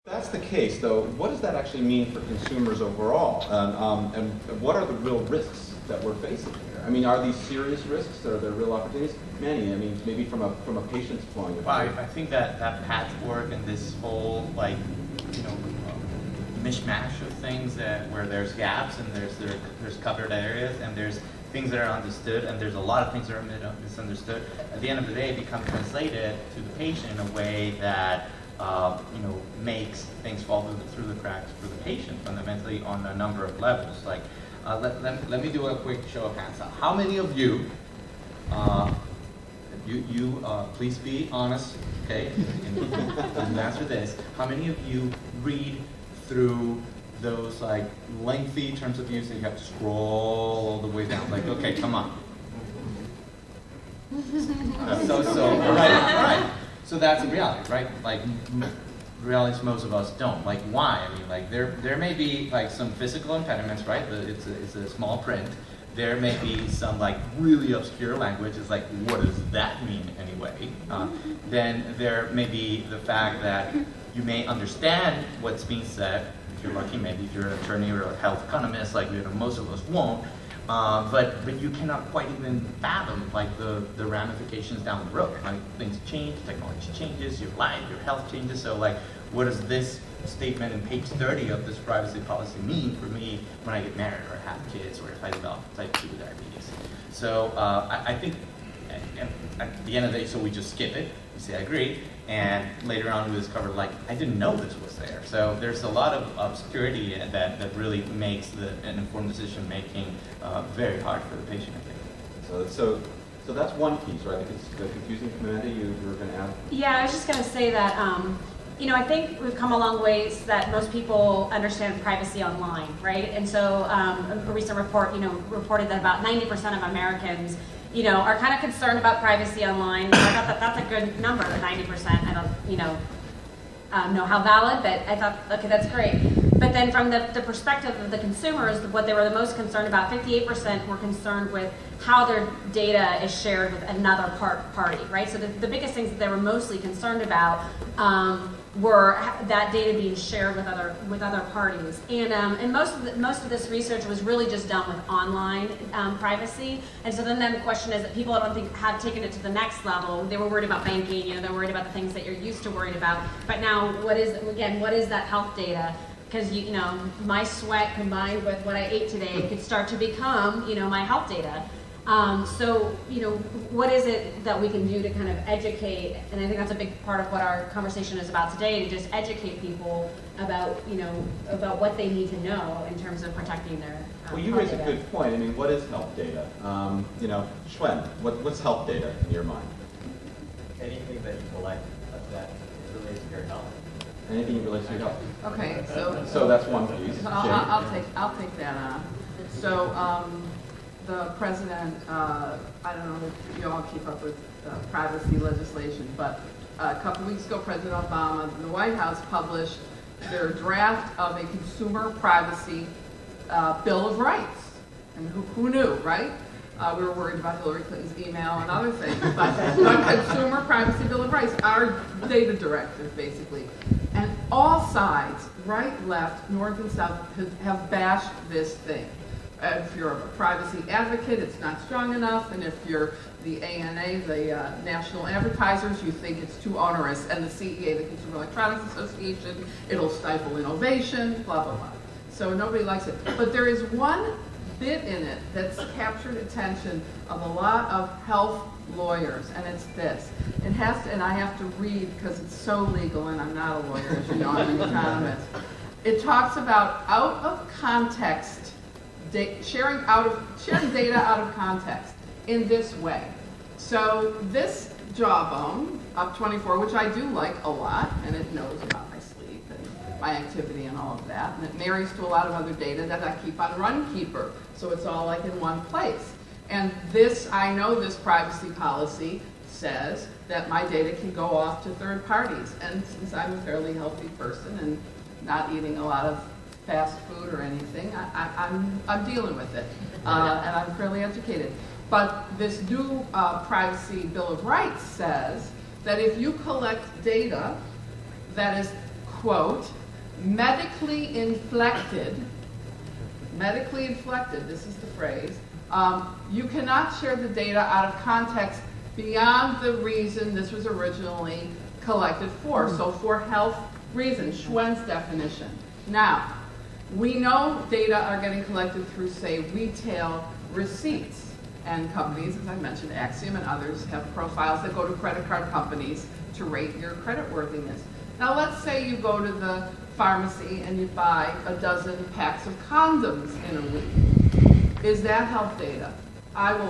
That's the case, though. What does that actually mean for consumers overall? And what are the real risks that we're facing here? I mean, are these serious risks? Are there real opportunities? Manny, I mean, maybe from a patient's point of view. Well, I think that patchwork and this whole, like, mishmash of things where there's gaps and there's covered areas and there's things that are understood and there's a lot of things that are misunderstood. At the end of the day, it becomes translated to the patient in a way that makes things fall through the cracks for the patient fundamentally on a number of levels. Like, let me do a quick show of hands. How many of you, please be honest, okay, and answer this. How many of you read through those like lengthy terms of use and you have to scroll all the way down? Like, okay, come on. Right. So that's the reality, right? Like, reality is most of us don't. Like, why? I mean, like, there may be like some physical impediments, right? It's a small print. There may be some like really obscure language. It's like, what does that mean anyway? Then there may be the fact that you may understand what's being said. If you're lucky, maybe if you're an attorney or a health economist, like most of us won't. But you cannot quite even fathom like the ramifications down the road. Like, things change, technology changes, your life, your health changes. So like, what does this statement in page 30 of this privacy policy mean for me when I get married or have kids or if I develop type 2 diabetes? So I think at the end of the day, so we just skip it. We say I agree, and later on we discover like I didn't know this was there. So there's a lot of obscurity that really makes an informed decision making very hard for the patient, I think. So that's one piece, right? The confusing community you were going to add. Yeah, I was just going to say that I think we've come a long ways that most people understand privacy online, right? And so a recent report, reported that about 90% of Americans are kind of concerned about privacy online. So I thought that's a good number, 90%. I don't, know how valid, but I thought, okay, that's great. But then from the perspective of the consumers, what they were the most concerned about, 58% were concerned with how their data is shared with another party, right? So the biggest things that they were mostly concerned about were that data being shared with other parties, and most of this research was really just done with online privacy. And so then the question is that people, I don't think, have taken it to the next level. They were worried about banking, they're worried about the things that you're used to worried about. But now, what is that health data? Because my sweat combined with what I ate today could start to become my health data. So, what is it that we can do to kind of educate? And I think that's a big part of what our conversation is about today, to just educate people about, about what they need to know in terms of protecting their Well, you raise a good point. I mean, what is health data? Schwen, what's health data in your mind? Anything that you collect that relates to your health. Anything that relates to your health. Okay, so that's one piece. I'll take that on. So the president, I don't know if you all keep up with privacy legislation, but a couple weeks ago, President Obama and the White House published their draft of a consumer privacy Bill of Rights. And who knew, right? We were worried about Hillary Clinton's email and other things, but the Consumer Privacy Bill of Rights, our data directive, basically. And all sides, right, left, north and south, have bashed this thing. If you're a privacy advocate, it's not strong enough, and if you're the ANA, the National Advertisers, you think it's too onerous, and the CEA, the Consumer Electronics Association, it'll stifle innovation, blah, blah, blah. So nobody likes it. But there is one bit in it that's captured attention of a lot of health lawyers, and it's this. It has to, and I have to read because it's so legal, and I'm not a lawyer, as you know, I'm an economist. It talks about out of context, sharing data out of context in this way. So this jawbone, up 24, which I do like a lot, and it knows about my sleep and my activity and all of that, and it marries to a lot of other data that I keep on Runkeeper, so it's all like in one place. And this, I know this privacy policy says that my data can go off to third parties, and since I'm a fairly healthy person and not eating a lot of fast food or anything, I'm dealing with it, and I'm fairly educated. But this new Privacy Bill of Rights says that if you collect data that is quote, medically inflected, this is the phrase, you cannot share the data out of context beyond the reason this was originally collected for. So for health reasons, Schwenn's definition. Now, we know data are getting collected through, say, retail receipts. And companies, as I mentioned, Axiom and others, have profiles that go to credit card companies to rate your creditworthiness. Now, let's say you go to the pharmacy and you buy a dozen packs of condoms in a week. Is that health data? I will